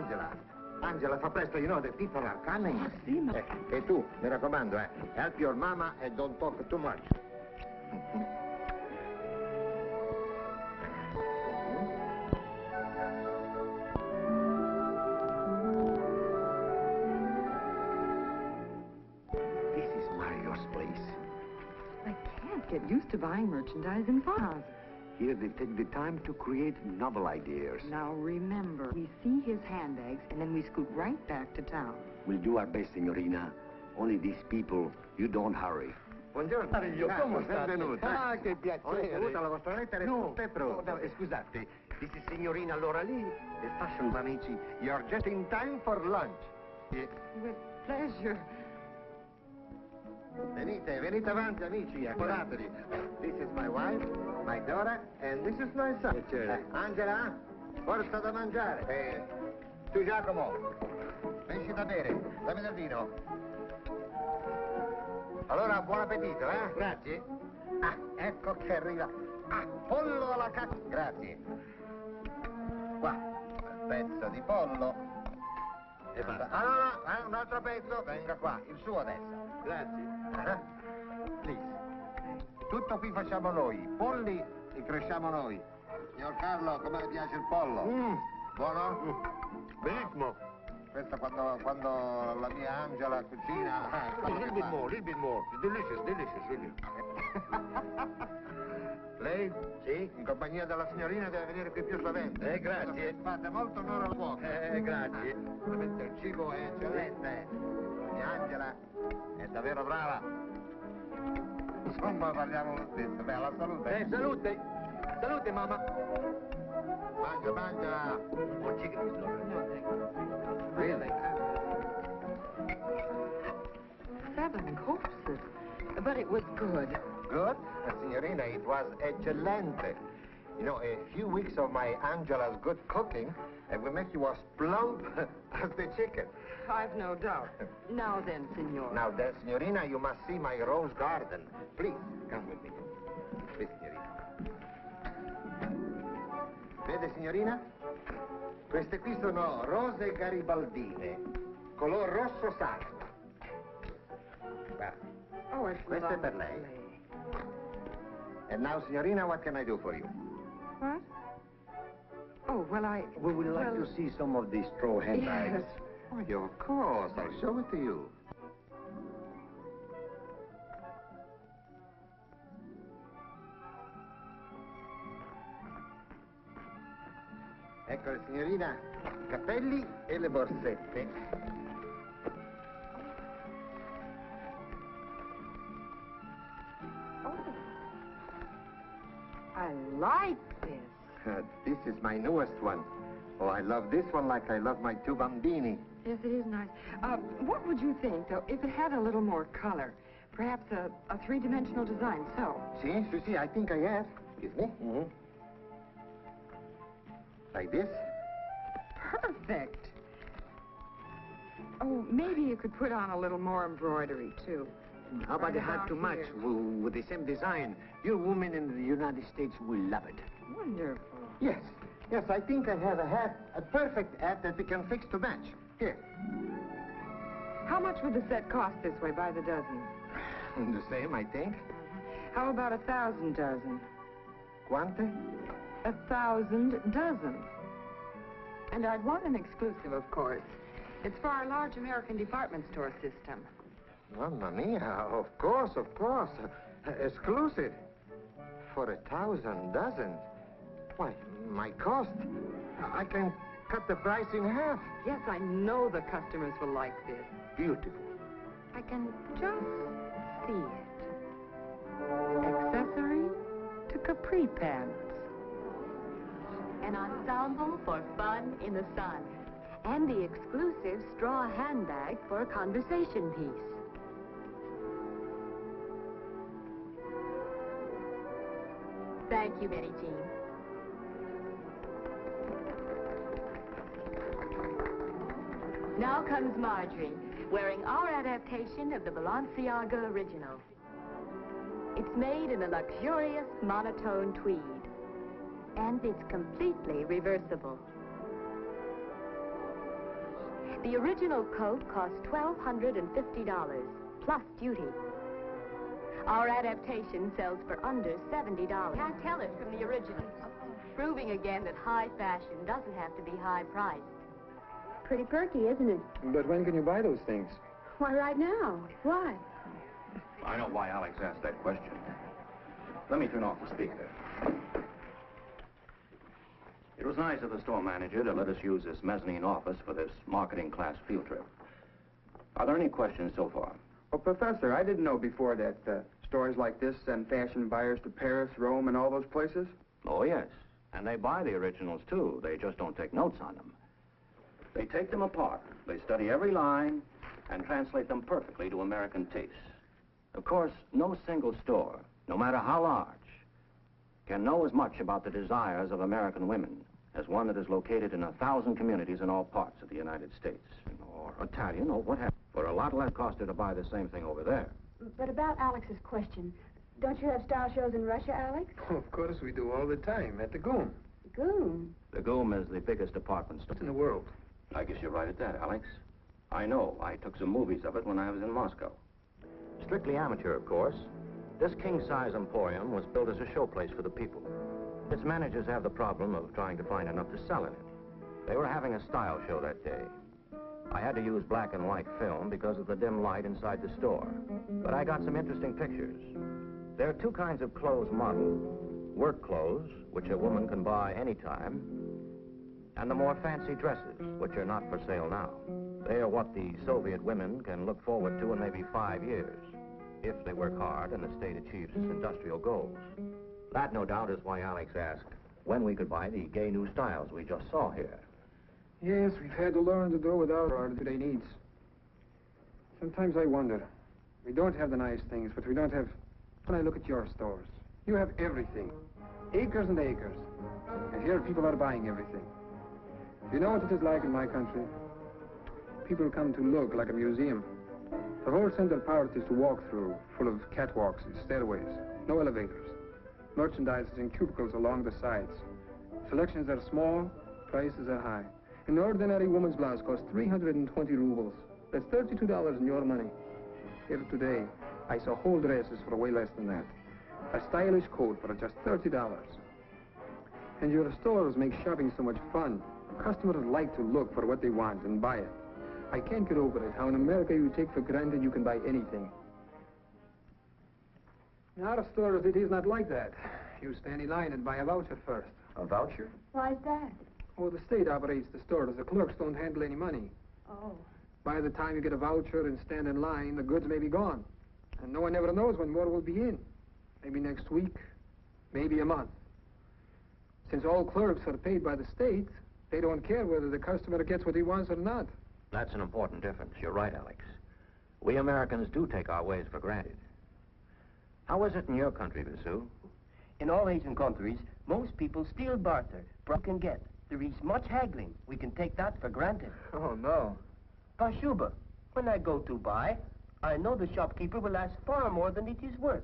Angela. Angela, fa presto, you know, the people are coming. Sì, ma... E tu, mi raccomando, help your mama and don't talk too much. This is Mario's place. I can't get used to buying merchandise in farmhouses. Here they take the time to create novel ideas. Now remember, we see his handbags and then we scoot right back to town. We'll do our best, signorina. Only these people, you don't hurry. Buongiorno. Mario, come state? Benvenuta. Ah, che piacere. Ho ricevuto la vostra lettera e tutto è pronto. No, scusate, this is signorina Laura Lee, the fashion Amici. You're just in time for lunch. With pleasure. Venite, venite avanti, amici, accodatevi. This is my wife, my daughter, and this is my son. Angela, forza da mangiare. Tu, Giacomo, pensi da bere, dammi del vino. Allora, buon appetito, eh? Grazie. Ah, ecco che arriva. Ah, pollo alla caccia. Grazie. Qua, pezzo di pollo. E basta. Ah, no, un altro pezzo, venga qua, il suo adesso. Grazie. Please. Tutto qui facciamo noi, polli li cresciamo noi. Signor Carlo, come le piace il pollo? Buono? Benissimo. Questo quando la mia Angela cucina... A little bit more. Delicious, really. Lei? Sì? In compagnia della signorina deve venire qui più sovente. Grazie. Fate molto onore al cuoco. Grazie. Veramente il cibo è eccellente. Mia Angela è davvero brava. Insomma, parliamo lo stesso. Beh, alla salute. Salute. Salute, mamma. Mangia. Oh, chicken is not Really? 7 courses. But it was good. Good? Signorina, it was eccellente. You know, a few weeks of my Angela's good cooking, and will make you as plump as the chicken. I've no doubt. Now then, signor. Now then, signorina, you must see my rose garden. Please, come with me. Please, signorina. Vede, signorina? Queste qui sono rose garibaldine, color rosso sangue. Guarda. Oh, it's Questo è per lei. And now, signorina, what can I do for you? What? Oh, well, We would like to see some of these straw handbags. Yes. Oh, yeah, of course. I'll show it to you. Ecco, signorina, i capelli e le borsette. Oh. I like this. This is my newest one. Oh, I love this one like I love my 2 bambini. Yes, it is nice. What would you think, though, if it had a little more color? Perhaps a 3-dimensional design, so. See, I think I have. Excuse me. Mm-hmm. Like this? Perfect. Oh, maybe you could put on a little more embroidery, too. How about Right the hat about to match here. with the same design? Your women in the United States will love it. Wonderful. Yes, I think I have a hat, a perfect hat that we can fix to match. Here. How much would the set cost this way by the dozen? The same, I think. How about 1,000 dozen? Quante? 1,000 dozen. And I'd want an exclusive, of course. It's for our large American department store system. Mamma mia, of course. Exclusive. For 1,000 dozen. Why, my cost. I can cut the price in half. Yes, I know the customers will like this. Beautiful. I can just see it. Accessory to capri pants. An ensemble for fun in the sun. And the exclusive straw handbag for a conversation piece. Thank you, Betty Jean. Now comes Marjorie, wearing our adaptation of the Balenciaga original. It's made in a luxurious monotone tweed. And it's completely reversible. The original coat costs $1,250, plus duty. Our adaptation sells for under $70. Can't tell it from the original. Proving again that high fashion doesn't have to be high priced. Pretty perky, isn't it? But when can you buy those things? Why, right now. Why? I know why Alex asked that question. Let me turn off the speaker. It was nice of the store manager to let us use this mezzanine office for this marketing class field trip. Are there any questions so far? Well, Professor, I didn't know before that stores like this send fashion buyers to Paris, Rome, and all those places. Oh, yes. And they buy the originals, too. They just don't take notes on them. They take them apart. They study every line and translate them perfectly to American tastes. Of course, no single store, no matter how large, can know as much about the desires of American women as one that is located in 1,000 communities in all parts of the United States, or Italian, or what have you. For a lot less cost to buy the same thing over there. But about Alex's question, don't you have style shows in Russia, Alex? Oh, of course we do, all the time, at the Goom. Goom. The Goom is the biggest department store In the world. I guess you're right at that, Alex. I know. I took some movies of it when I was in Moscow. Strictly amateur, of course. This king-size emporium was built as a showplace for the people. Its managers have the problem of trying to find enough to sell in it. They were having a style show that day. I had to use black and white film because of the dim light inside the store. But I got some interesting pictures. There are two kinds of clothes modeled. Work clothes, which a woman can buy anytime, and the more fancy dresses, which are not for sale now. They are what the Soviet women can look forward to in maybe 5 years, if they work hard and the state achieves its industrial goals. That, no doubt, is why Alex asked when we could buy the gay new styles we just saw here. Yes, we've had to learn to do without our today needs. Sometimes I wonder. We don't have the nice things, but we don't have... When I look at your stores, you have everything. Acres and acres. And here people are buying everything. Do you know what it is like in my country? People come to look like a museum. The whole center part is to walk through, full of catwalks and stairways, no elevators. Merchandise is in cubicles along the sides. Selections are small, prices are high. An ordinary woman's blouse costs 320 rubles. That's $32 in your money. Here today, I saw whole dresses for way less than that. A stylish coat for just $30. And your stores make shopping so much fun. Customers like to look for what they want and buy it. I can't get over it, how in America you take for granted you can buy anything. In our stores, it is not like that. You stand in line and buy a voucher first. A voucher? Why's that? Oh, the state operates the stores. The clerks don't handle any money. Oh. By the time you get a voucher and stand in line, the goods may be gone. And no one ever knows when more will be in. Maybe next week, maybe a month. Since all clerks are paid by the state, they don't care whether the customer gets what he wants or not. That's an important difference. You're right, Alex. We Americans do take our ways for granted. How is it in your country, Vasu? In all Asian countries, most people still barter. What can get. There is much haggling. We can take that for granted. Oh, no. Kashuba, when I go to buy, I know the shopkeeper will ask far more than it is worth.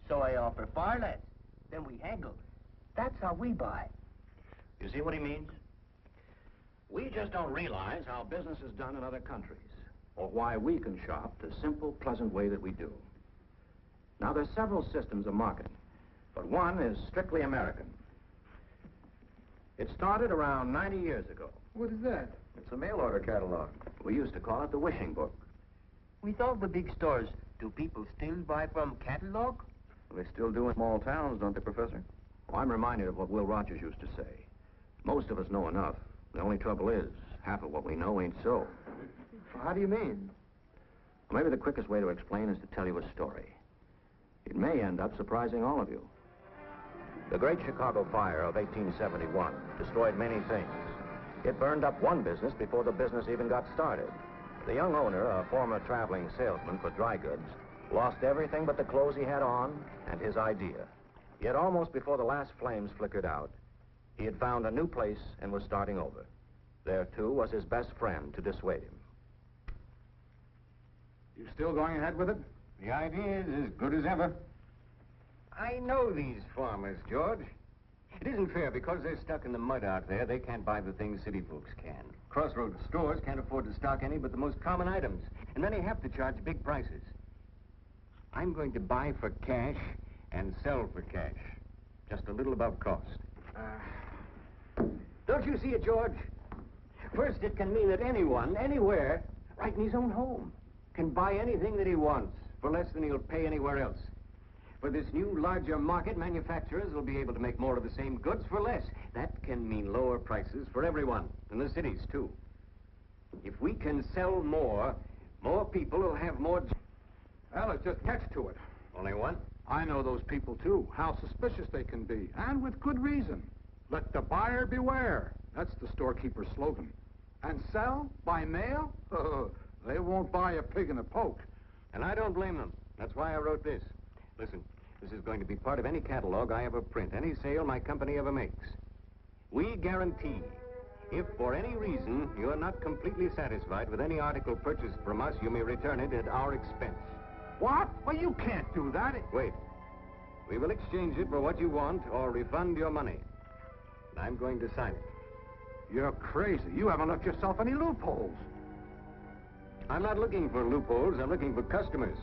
So I offer far less. Then we haggle. That's how we buy. You see what he means? We just don't realize how business is done in other countries, or why we can shop the simple, pleasant way that we do. Now, there's several systems of marketing, but one is strictly American. It started around 90 years ago. What is that? It's a mail order catalog. We used to call it the wishing book. With all the big stores, do people still buy from catalog? They still do in small towns, don't they, Professor? Oh, I'm reminded of what Will Rogers used to say. Most of us know enough. The only trouble is, half of what we know ain't so. How do you mean? Well, maybe the quickest way to explain is to tell you a story. It may end up surprising all of you. The Great Chicago Fire of 1871 destroyed many things. It burned up one business before the business even got started. The young owner, a former traveling salesman for dry goods, lost everything but the clothes he had on and his idea. Yet almost before the last flames flickered out, he had found a new place and was starting over. There, too, was his best friend to dissuade him. You still going ahead with it? The idea is as good as ever. I know these farmers, George. It isn't fair because they're stuck in the mud out there. They can't buy the things city folks can. Crossroads stores can't afford to stock any but the most common items, and many have to charge big prices. I'm going to buy for cash and sell for cash, just a little above cost. Don't you see it, George? First, it can mean that anyone, anywhere, right in his own home, can buy anything that he wants for less than he'll pay anywhere else. For this new, larger market, manufacturers will be able to make more of the same goods for less. That can mean lower prices for everyone, in the cities, too. If we can sell more, more people will have more... Well, it's just catch to it. Only one? I know those people, too, how suspicious they can be, and with good reason. Let the buyer beware. That's the storekeeper's slogan. And sell by mail? They won't buy a pig in a poke. And I don't blame them. That's why I wrote this. Listen, this is going to be part of any catalog I ever print, any sale my company ever makes. We guarantee, if for any reason you're not completely satisfied with any article purchased from us, you may return it at our expense. What? Well, you can't do that. Wait. We will exchange it for what you want or refund your money. And I'm going to sign it. You're crazy. You haven't left yourself any loopholes. I'm not looking for loopholes. I'm looking for customers.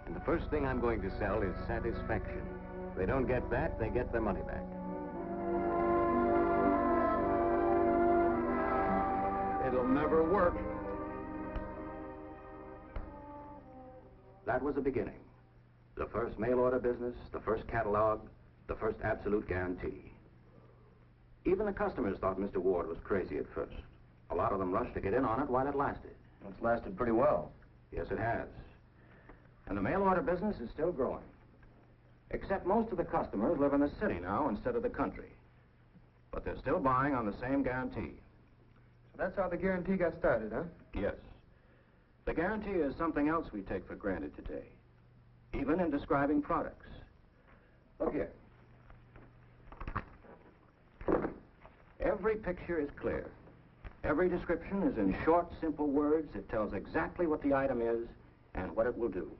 And the first thing I'm going to sell is satisfaction. If they don't get that, they get their money back. It'll never work. That was the beginning. The first mail order business, the first catalog, the first absolute guarantee. Even the customers thought Mr. Ward was crazy at first. A lot of them rushed to get in on it while it lasted. It's lasted pretty well. Yes, it has. And the mail order business is still growing. Except most of the customers live in the city now instead of the country. But they're still buying on the same guarantee. So that's how the guarantee got started, huh? Yes. The guarantee is something else we take for granted today, even in describing products. Look here. Every picture is clear. Every description is in short, simple words. It tells exactly what the item is and what it will do.